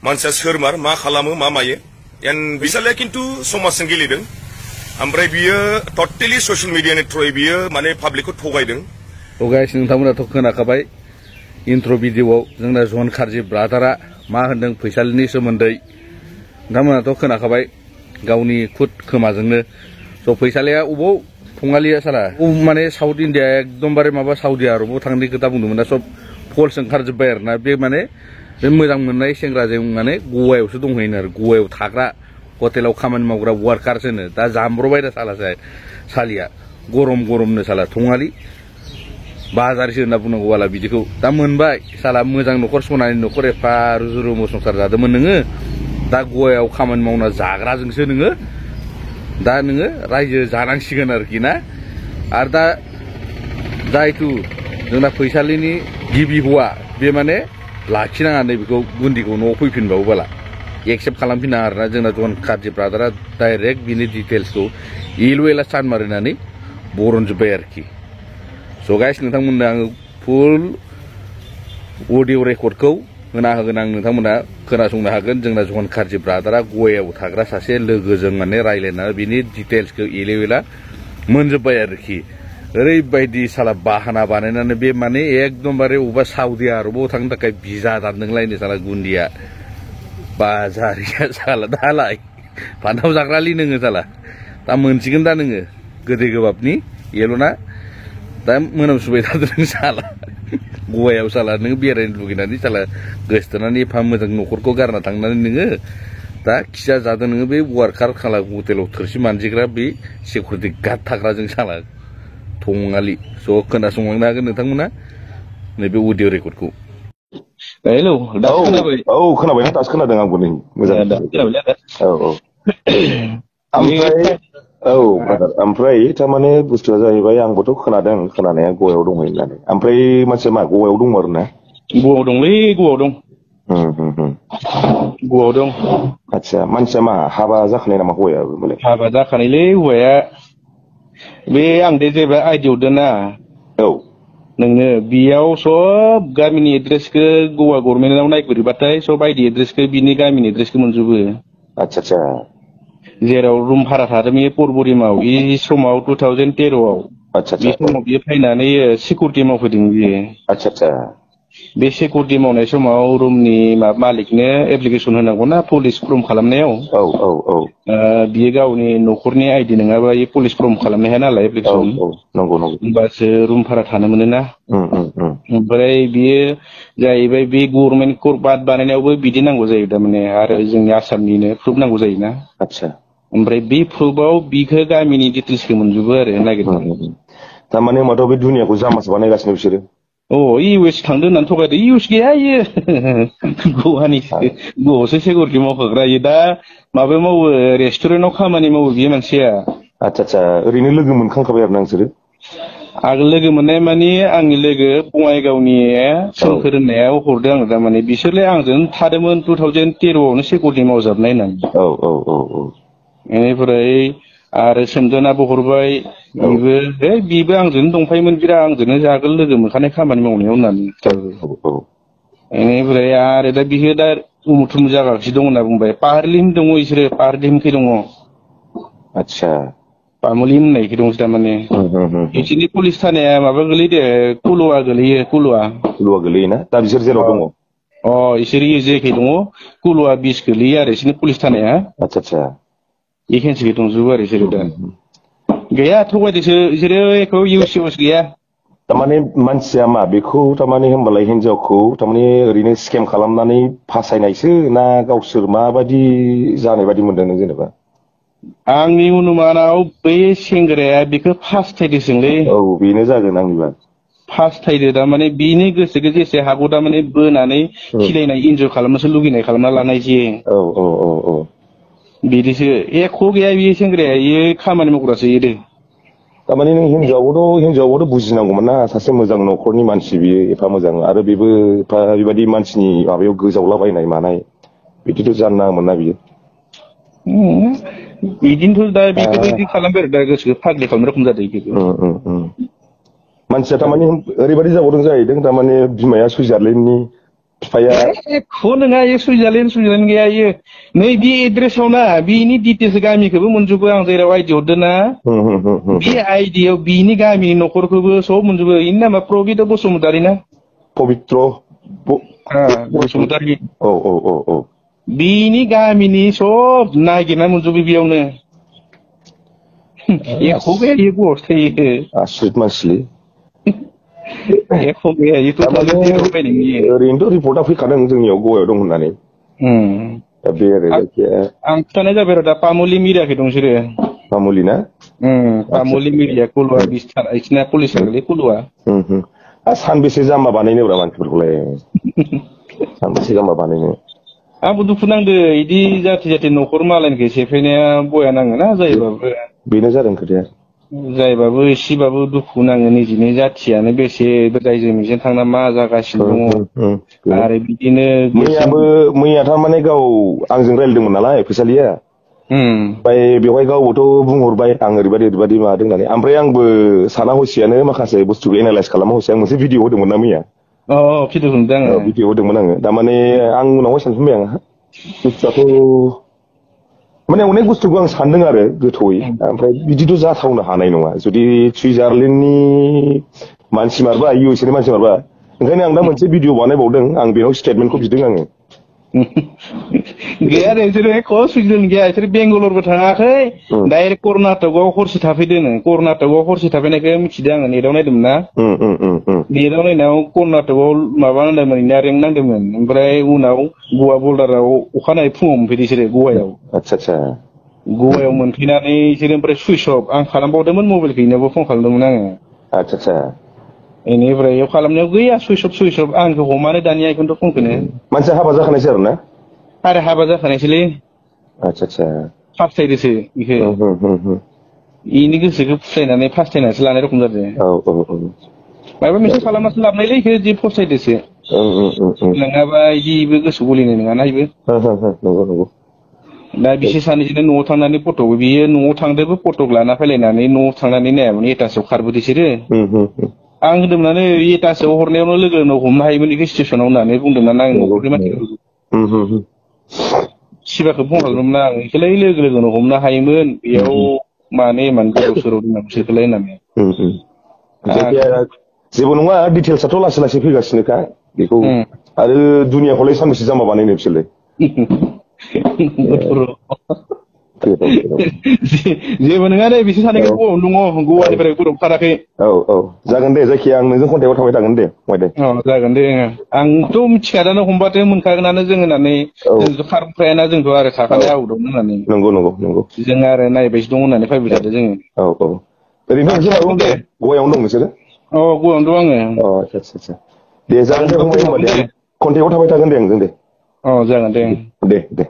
मानसिया सोरमार मा खालामो मा मायो एन बिसाले किन्तु समाजजों गेलेदों ओमफ्राय बियो टटेलि ससियेल मिडियानि थ्रुयै बियो माने पाब्लिकखौ थगायदों थगायगासिनो नोंथांमोनाथ' खोनाखाबाय इन्ट्र' भिडिअ'आव जोंना जन खारजि ब्रादारा मा होनदों फैसालिनि सोमोन्दै नोंथांमोनाथ' खोनाखाबाय गावनि खुद खोमाजोंनो स' फैसालिया अबाव थङालिया साला माने साउथ इण्डिया एकदमबारे माबा साउदी आरबाव थांनायनि खोथा बुंदोंमोन दा सब फल्स ओंखारजोब्बाय आरोना बे माने बे मोजां मोननाय सेंग्राजों माने गवायावसो दंहैनो आरो गवायाव थाग्रा हटेलाव खामानि मावग्रा वार्कार्स होनो दा जामब्रबाय दा साला सालिया गरम गरमनो साला थङालि बाजारसो होनना बुंनांगौ बाला बिदिखौ दा मोनबाय साला मोजां न'खर सनानि न'खर एफा रुजु रुमु संसार जादोंमोन नोङो दा गवायाव खामानि मावना जाग्राजोंसो नोङो दा नोङो रायजो जानांसिगोन आरोखि ना आरो दा जायथु जोंना फैसालिनि गिबि हौवा बे माने लाखिनाङा नैबेखौ गुन्दिखौ न'आव फैफिनबावोबाला एक्सेप्ट खालामफिना आरोना जोंना जन खारजि ब्रादारा डाइरेक्ट बिनि डिटेल्सखौ एल' एला सान मारिनानै बरनजोब्बाय आरोखि स' गाइस नोंथांमोननो आङो फुल अडिअ रेकर्डखौ होना होगोन आं नोंथांमोना खोनासंनो हागोन जोंना जन खारजि ब्रादारा गवायाव थाग्रा सासे लोगोजों माने रायलायनानै बिनि डिटेल्सखौ एल' एला मोनजोब्बाय आरोखि ओरैबायदि साला बाहाना बानायनानै बे माने एकदमबारे अबेबा साउदी आरबाव थांनो थाखाय भिजा दानदोंलायनो साला गुन्दिया बाजारिया साला दालाय फान्थाव जाग्रालि नोङो साला दा मोनसिगोन दा नोङो गोदै गोबाबनि एल'ना दा मोनामसुबाय थादों नों साला गवायाव साला नों बेरायनो लुगैनानै साला गोसथोनानै एफा मोजां न'खरखौ गारना थांनानै नोङो दा खिया जादों नोङो बे वार्कार खाला हटेलाव थोरसि मानजिग्रा बे सिकिउरिटि गार्ड थाग्राजों साला थङालि स' खोनासंलांनो हागोन नोंथांमोना नैबे अडिअ रेकर्डखौ हेलौ दासो खोनाबाय औ खोनाबाय दासो खोनादों आंबो नै मोजां औ औ ओमफ्राय औ ब्रादार ओमफ्राय थारमाने बुस्थुआ जाहैबाय आंबोथ' खोनादों खोनानाया गवायाव दङ होननानै ओमफ्राय मानसिया मा गवायाव दङ आरो ना गवायाव दंलै गवायाव दं गवायाव दं आदसा मानसिया मा हाबा जाखानाय नामा हौवायाबो मालाय हाबा जाखानायलै हौवाया बे आं दे जेब्ला आइडि हरदों ना औ नोंनो बेयाव सब गामिनि एड्रेसखौ गवा गभर्नमेन्टआव नायगिरबाथाय सब आइडि एड्रेसखौ बिनि गामिनि एड्रेसखौ मोनजोबो आदसा आदसा जेराव रुम भारा थादों बे परबरिमाव बे समाव 2013आव बे समाव बियो फैनानै सिकिउरिटि मावफैदों बियो आदसा आदसा बे सिकिउरिटि मावनाय समाव रुमनि मालिकनो एप्लिकेसन होनांगौना पुलिस फर्म खालामनायाव औ औ औ बियो गावनि न'खरनि आइडि नङाबा बे पुलिस फर्म खालामनो हाया नालाय एप्लिकेसन नंगौ नंगौ होमबासो रुम भारा थानो मोनो ना ओमफ्राय बियो जाहैबाय बे गभर्नमेन्ट कर्ट बानायनायावबो बिदि नांगौ जायो थारमाने आरो जोंनि आसामनिनो प्रुफ नांगौ जायोना आदसा ओमफ्राय बे प्रुफआव बिखौ गामिनि डिटेल्सखौ मोनजोबो आरो नागिरनानै थारमाने होमबाथ' बे दुनियाखौ जामासो बानायगासिनो बिसोरो इउ एस थांदों होननानै थगायदों इउ एस गैया इयो गवायावसो सिकिउरिटि मावखाग्रा इयो दा माबायाव मावो रेस्टुरेन्टआव खामानि मावो बियो मानसिया आदसा आदसा ओरैनो लोगो मोनखांखाबाय आरो ना नोंसोरो आगोल लोगो मोननाय माने आंनि लोगो बङाइगावनि सोमखोर होननायाव हरदों आङो थारमाने बिसोरलाय आंजों थादोंमोन 2013आवनो सिकिउरिटि मावजाबनाय होननानै बेनिफ्राय आरो सोमदोनाबो हरबाय बिबो आंजोंनो दंफायोमोन बिराद आंजोंनो जागोन लोगो मोनखानाय खामानि मावनायाव होननानै बेनिफ्राय आरो दा बियो दा उमुक थुमुक जागासिनो दं होनना बुंबाय पाहारलिम दङ बिसोरो पाहारलिमखै दङ आदसा पामुलिम होननायखै दंसो थारमाने बिसोरनि पुलिस थानाया माबा गोलैदो कुलुवा गोलैयो कुलुवा गोलैयोना दा बिसोर जेराव दङ इसोर जेखै दङ कुलुवा 20 गोलैयो आरो बिसोरनि पुलिस थानाया आदसा आदसा एखेन्सिखै दंजोबो आरो बिसोरो दा गैया थगायदोसो बिसोरो एख' इउस गैया थारमाने मानसिया मा बेखौ थारमाने होनबालाय हिनजावखौ थारमाने ओरैनो स्केम खालामनानै फासायनायसो ना गावसोर माबायदि जानाय बायदि मोनदों नों जेनेबा आंनि अनुमानाव बै सेंग्राया बेखौ फास्थायदोंसोलै बेनो जागोन आंनिबा फास्थायदो थारमाने बिनि गोसोखौ जेसे हागौ थारमाने बोनानै खिलायनाय इन्जय खालामनोसो लुगैनाय खालामना लानाय जे बिदिसो एख' गैया बियो सेंग्राया इयो खामानि मावग्रासो इयो थारमाने नों हिनजावाबोथ' बुजिनांगौमोन ना सासे मोजां न'खरनि मानसि बियो एफा मोजां आरो बेबो एफा बेबायदि मानसिनि माबायाव गोजावलाबायनाय मानाय बिदिथ' जानो नाङामोन ना बियो बिदिनोथ' दा बेबायदि खालामबाय आरो दा गोसोखौ फाग्लि खालामनाय रखम जादों मानसिया थारमाने ओरैबायदि जाबावदों जाहैदों थारमाने बिमाया सुइजारलेण्डनि बिफाया एख' नङा इयो सुइजारलेण्ड गैया इयो नै बे एड्रेसाव ना बिनि डिटेल्स गामिखौबो मोनजोबो आं जेराव आइडि हरदों ना बे आइडियाव बिनि गामिनि न'खरखौबो सब मोनजोबो इनि नामा प्रबित बसुमतारी ना पबित्र बसुमतारी औ बिनि गामिनि सब नागिरना मोनजोबो बेयावनो एख' गैया इयो गवासो थायो आसरित मानसिलै एख' गैया इयो ओरैनोथ' रिपर्टआ फैखादों जोंनियाव गवायाव दं होननानै दा बे आरो जायखिया आं खिथानाय जाबाय आरो दा पामुलि मिरायाखै दं बिसोरो मामुलि ना पामुलि मिरिया कुलुवा बिस्तार इसिना पुलिस गोलै कुलुवा सानबेसे जाम्बा बानायनोब्रा मानसिफोरखौलाय सानबेसे जाम्बा बानायनो आंबो दुखु नांदो इदि जाथि न'खर मालायनिखौ सेफायनाया बया नाङोना जायोबाबो बेनो जादों खोथाया जायबाबो एसेबाबो दुखु नाङो निजिनि जाथियानो बेसे रायजो मिजों थांना मा जागासिनो दङ आरो बिदिनो मैया थारमाने गाव आंजों रायलायदोंमोन नालाय फैसालिया ओमफ्राय बेवहाय गावबोथ' बुंहरबाय आं ओरैबायदि माबादों होननानै ओमफ्राय आंबो साना हसियानो माखासे बुस्थुखौ एनालाइस खालामा हसिया आं मोनसे भिडिअ होदोंमोन ना मैया भिडिअ होदों आङो भिडिअ होदोंमोन आङो थारमाने आं उनावहाय सानफिनबाय आं बुस्थुआथ' माने अनेक बुस्थुखौ आं सानदों आरो गोथौयै ओमफ्राय बिदिथ' जाथावनो हानाय नङा जुदि सुइजारलेण्डनि मानसि मारबा इउ एस ए नि मानसि मारबा ओंखायनो आं दा मोनसे भिडिअ बानायबावदों आं बेनाव स्टेटमेन्टखौ बिदों आङो गैया बिसोरो एख' सुइजारलेण्ड गैया बिसोर बेंगालरबो थाङाखै डाइरेक्ट कर्नाटकआव हरसे थाफैदों कर्नाटकआव हरसे थाफैनायखौ मिथिदों आङो नेटआव नायदोंमोन ना नेटआव नायनायाव कर्नाटकआव माबा नांदोंमोन इनिया रेंक नांदोंमोन ओमफ्राय उनाव गवा बर्डाराव अखानायै फुङाव मोनफैदों बिसोरो गवायाव गवायाव मोनफैनानै बिसोरो ओमफ्राय सुइस अफ आं खालामबावदोंमोन मबाइलखौ इनावबो फन खालामदोंमोन आङो बेनिफ्राय इयाव खालामनायाव गैया सुइस अफ आंखौ हमानो दानिया बेखौनोथ' फनखौनो मानसिया हाबा जाखानायसै आरो ना आरो हाबा जाखानायसोलै फास्थायदोसो बेखौ इनि गोसोखौ फुस्लायनानै फास्थायनानैसो लानाय रखम जादों माबा मोनसे खालामनासो लाबोनायलै इखौ जि फसायदोसो नङाबा इदिबो गोसो गलिनाय नङाना इबो दा बिसोर सानैजोंनो न'आव थांनानै फटक बियो न'आव थांदोंबो फटक लाना फैलायनानै न'आव थांनानै नायामोन एटासआव खारबोदों बिसोरो आं होनदोंमोन एटासआव हरनायावनो लोगो लोगो हमनो हायोमोन बेखौ स्टेसनाव होननानै बुंदोंमोन आं न'खरनि मानसिफोरखौ सिबाखौ फन खालामदोंमोन आं बेखौलाय लोगो लोगोनो हमनो हायोमोन बेयाव मानो इमान गोदाव सोराव दोननां बिसोरखौलाय होननानै जेबो नङा डिटेल्सआथ' लासै लासै फैगासिनोखा बेखौ आरो दुनियाखौलाय सानबेसे जाम्बा बानायनो बिसोरलाय जेबो नङा दे बिसोर सानैखौ गवायावनो दङ गवानिफ्राय गवायाव खाराखै जागोन दे जायखिया आं नोंजों कन्टेक्टआव थाबाय थागोन दे जागोन दे आंथ' मिथिखादानो हमबाथो मोनखागोनानो जों होननानै जोंथ' खारबोखायाना जोंथ' आरो थाखानाय आउटआव होननानै नंगौ जों आरो नायबायसो दं होननानै फैबाय थादों जोङो ओरैनो दे गवायावनो दं नोंसोरो गवायावनो दं आङो आदसा दे जागोन दे फंबाय होनबा दे कन्टेक्टआव थाबाय थागोन दे आंजों दे जागोन दे दे